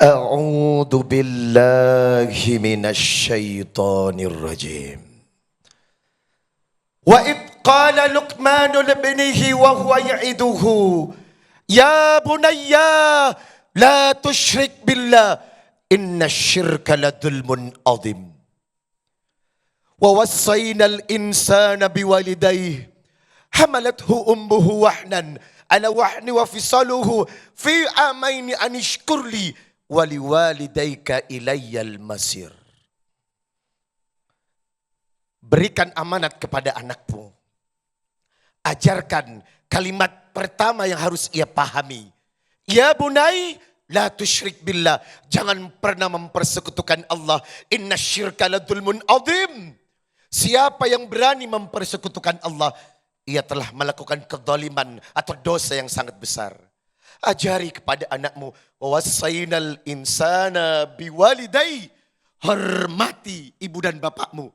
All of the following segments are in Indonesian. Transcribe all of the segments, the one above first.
أعوذ بالله من الشيطان الرجيم وإذ قال لقمان لابنه وهو يعظه يا بني لا تشرك بالله إن الشرك لظلم عظيم ووصينا الإنسان بوالديه حملته أمه وحنا على وحن وفصاله في عامين أن اشكر لي waliwalidayka ilayyal masir. Berikan amanat kepada anakmu. Ajarkan kalimat pertama yang harus ia pahami. Ya bunai, la tusyrik billah. Jangan pernah mempersekutukan Allah. Inna syirka la dzulmun adzim. Siapa yang berani mempersekutukan Allah, ia telah melakukan kezaliman atau dosa yang sangat besar. Ajari kepada anakmu, wasainal insana biwalidai, hormati ibu dan bapakmu.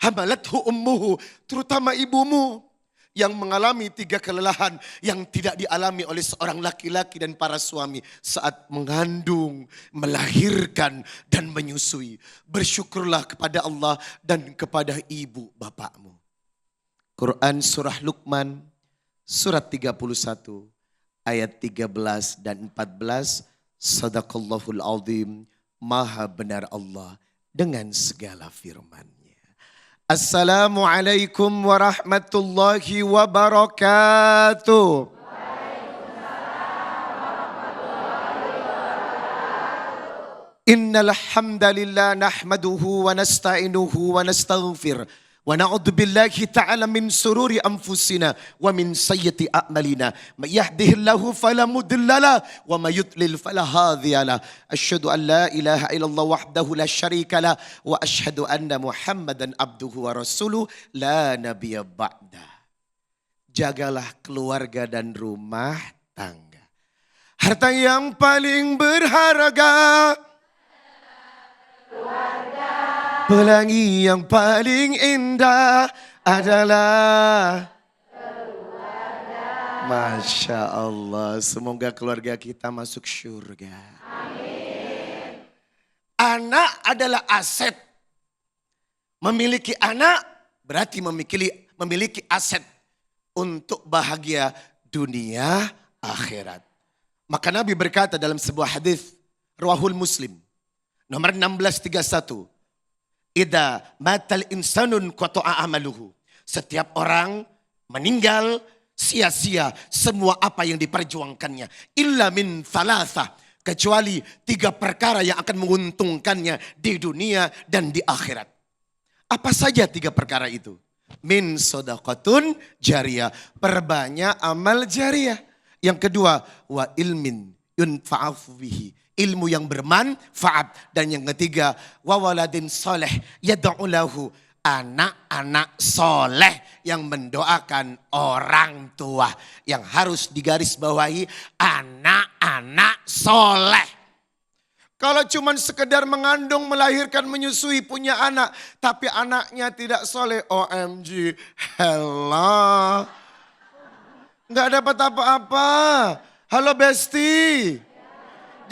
Hamalathu ummuhu, terutama ibumu yang mengalami 3 kelelahan yang tidak dialami oleh seorang laki-laki dan para suami saat mengandung, melahirkan dan menyusui. Bersyukurlah kepada Allah dan kepada ibu bapakmu. Quran surah Luqman surat 31 ayat 13 dan 14. Sadaqallahul azim, maha benar Allah dengan segala firman-Nya. Assalamualaikum warahmatullahi wabarakatuh. Innal hamdalillah nahmaduhu wa nasta'inuhu wa nastaghfir. Wa na'udzu billahi ta'ala min sururi anfusina wa min sayyiati a'malina. May yahdihillahu fala mudhillalah wa may yudlil fala hadiyalah. Asyhadu an la ilaha illallah wahdahu la syarikalah wa asyhadu anna Muhammadan abduhu wa rasuluh la nabiyya ba'da. Jagalah keluarga dan rumah tangga. Harta yang paling berharga, pelangi yang paling indah adalah keluarga. Masya Allah, semoga keluarga kita masuk surga. Amin. Anak adalah aset. Memiliki anak berarti memiliki aset untuk bahagia dunia akhirat. Maka Nabi berkata dalam sebuah hadis riwayat Muslim nomor 1631. Idza matal insanun qata'a amaluhu. Setiap orang meninggal sia-sia semua apa yang diperjuangkannya. Illa min thalatha, kecuali 3 perkara yang akan menguntungkannya di dunia dan di akhirat. Apa saja 3 perkara itu? Min shadaqatun jariyah, perbanyak amal jariyah. Yang kedua, wa ilmin yunfa'u bihi, ilmu yang bermanfaat. Dan yang ketiga, wawaladin soleh yad'u lahu, anak-anak soleh yang mendoakan orang tua. Yang harus digarisbawahi, anak-anak soleh. Kalau cuma sekedar mengandung, melahirkan, menyusui, punya anak, tapi anaknya tidak soleh, OMG, hello. Nggak dapat apa-apa. Halo Besti.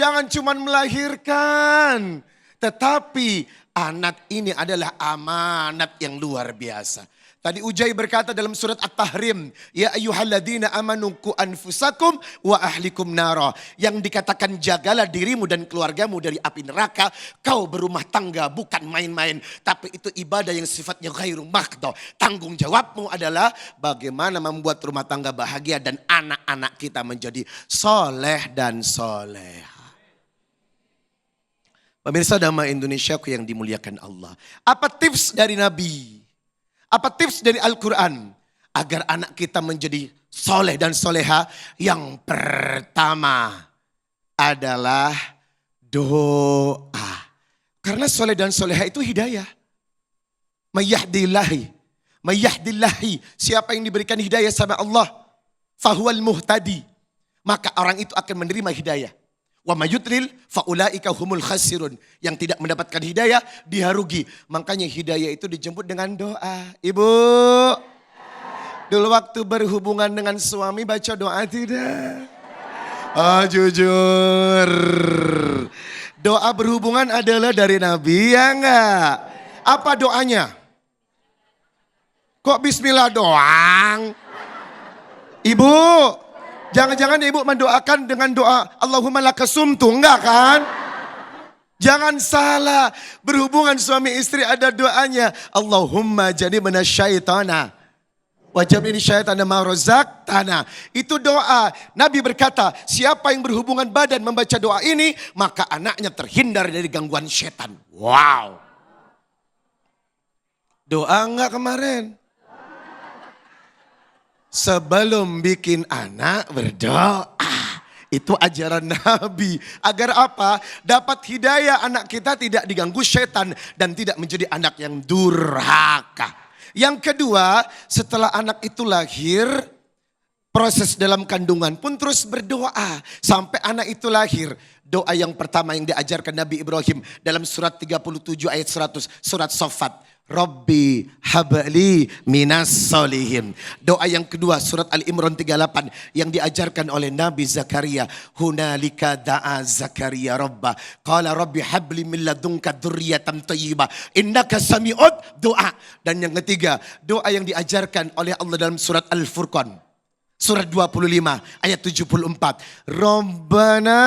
Jangan cuma melahirkan, tetapi anak ini adalah amanat yang luar biasa. Tadi Ujai berkata dalam surat At-Tahrim, ya ayyuhalladzina amanu qu anfusakum wa ahlikum nara. Yang dikatakan jagalah dirimu dan keluargamu dari api neraka. Kau berumah tangga bukan main-main, tapi itu ibadah yang sifatnya ghairu maghdo. Tanggung jawabmu adalah bagaimana membuat rumah tangga bahagia dan anak-anak kita menjadi soleh dan soleha. Pemirsa Dhamma Indonesiaku yang dimuliakan Allah. Apa tips dari Nabi? Apa tips dari Al-Quran? Agar anak kita menjadi soleh dan soleha. Yang pertama adalah doa. Karena soleh dan soleha itu hidayah. Mayyahdillahi. Siapa yang diberikan hidayah sama Allah, fahuwal muhtadi, maka orang itu akan menerima hidayah. Wa mayudlil faulaika humul khasirun. Yang tidak mendapatkan hidayah dia rugi. Makanya hidayah itu dijemput dengan doa. Ibu, dulu waktu berhubungan dengan suami baca doa tidak? Oh jujur. Doa berhubungan adalah dari Nabi, ya enggak? Apa doanya? Kok bismillah doang? Ibu, jangan-jangan ibu mendoakan dengan doa Allahumma lakasumtu, enggak kan? Jangan salah, berhubungan suami istri ada doanya. Allahumma jadi minasyaitana. Wajib ini syaitan ma razaqtana. Itu doa. Nabi berkata, siapa yang berhubungan badan membaca doa ini, maka anaknya terhindar dari gangguan setan. Wow. Doa enggak kemarin? Sebelum bikin anak berdoa. Itu ajaran Nabi. Agar apa? Dapat hidayah anak kita tidak diganggu setan dan tidak menjadi anak yang durhaka. Yang kedua, setelah anak itu lahir, proses dalam kandungan pun terus berdoa. Sampai anak itu lahir. Doa yang pertama yang diajarkan Nabi Ibrahim dalam surat 37 ayat 100, surat Saffat. Rabbi habli minas solihin. Doa yang kedua surat Al-Imran 38 yang diajarkan oleh Nabi Zakaria. Hunalika da'a Zakaria Rabbah. Qala Rabbi habli min ladunka dzurriyyatan thayyibah. Innaka sami'ud doa. Dan yang ketiga doa yang diajarkan oleh Allah dalam surat Al-Furqan. Surat 25 ayat 74. Rabbana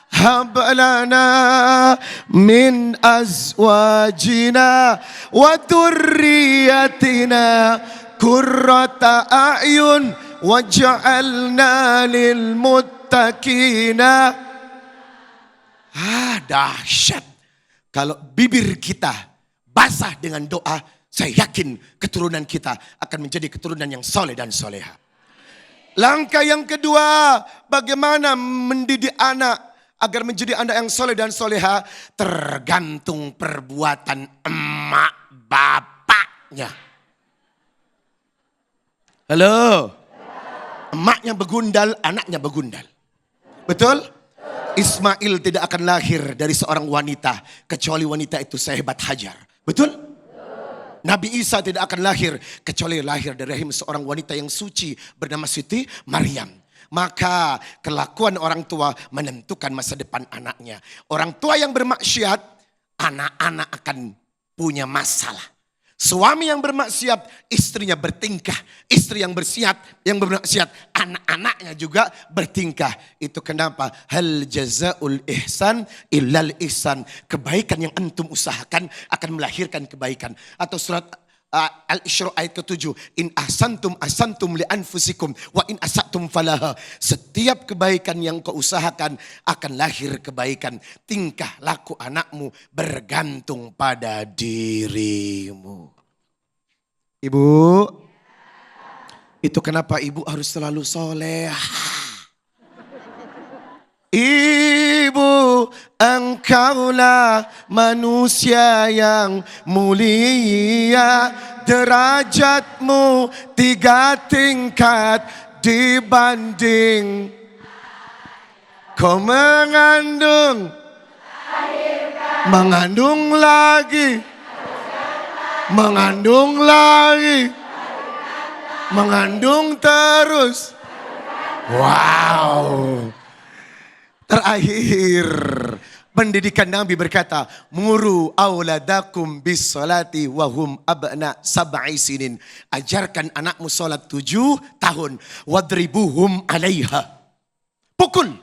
hab lana min azwajina wa dhurriyyatina qurrata a'yun waj'alna lil muttaqina. Dahsyat. Kalau bibir kita basah dengan doa, saya yakin keturunan kita akan menjadi keturunan yang soleh dan soleha. Langkah yang kedua, bagaimana mendidik anak agar menjadi anak yang soleh dan soleha, tergantung perbuatan emak bapaknya. Halo? Emaknya begundal, anaknya begundal. Betul? Ismail tidak akan lahir dari seorang wanita, kecuali wanita itu sehebat Hajar. Betul? Nabi Isa tidak akan lahir, kecuali lahir dari rahim seorang wanita yang suci bernama Siti Maryam. Maka kelakuan orang tua menentukan masa depan anaknya. Orang tua yang bermaksiat, anak-anak akan punya masalah. Suami yang bermaksiat, istrinya bertingkah. Istri yang bermaksiat, anak-anaknya juga bertingkah. Itu kenapa? Hal jazaul ihsan illal ihsan. Kebaikan yang antum usahakan akan melahirkan kebaikan. Atau surat Al-Isra ayat ke-7. In ahsantum li anfusikum wa in asatum falaha. Setiap kebaikan yang kau usahakan akan lahir kebaikan. Tingkah laku anakmu bergantung pada dirimu. Ibu, itu kenapa ibu harus selalu soleh. Ibu, engkaulah manusia yang mulia, derajatmu 3 tingkat dibanding kau mengandung lagi, mengandung terus. Wow. Terakhir, pendidikan Nabi berkata, muru auladakum bis salati wahum abna sab'i sinin. Ajarkan anakmu salat 7 tahun. Wadribuhum alaiha. Pukul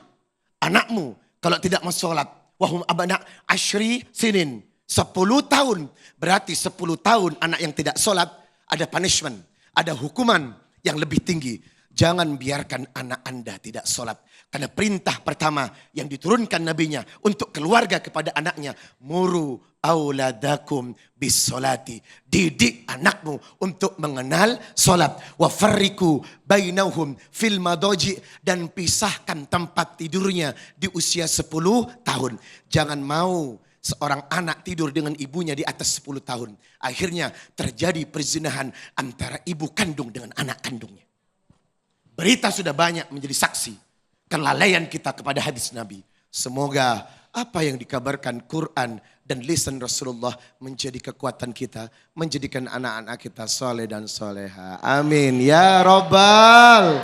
anakmu kalau tidak mau salat. Wahum abna asyri sinin. 10 tahun. Berarti 10 tahun anak yang tidak salat ada punishment. Ada hukuman yang lebih tinggi. Jangan biarkan anak Anda tidak sholat. Karena perintah pertama yang diturunkan nabinya untuk keluarga kepada anaknya. Muru auladakum bis sholati. Didik anakmu untuk mengenal sholat. Wa farriku bainahum fil madoji. Dan pisahkan tempat tidurnya di usia 10 tahun. Jangan mau seorang anak tidur dengan ibunya di atas 10 tahun. Akhirnya terjadi perzinahan antara ibu kandung dengan anak kandungnya. Berita sudah banyak menjadi saksi kelalaian kita kepada hadis Nabi. Semoga apa yang dikabarkan Quran dan lisan Rasulullah menjadi kekuatan kita. Menjadikan anak-anak kita soleh dan soleha. Amin. Ya Rabbal.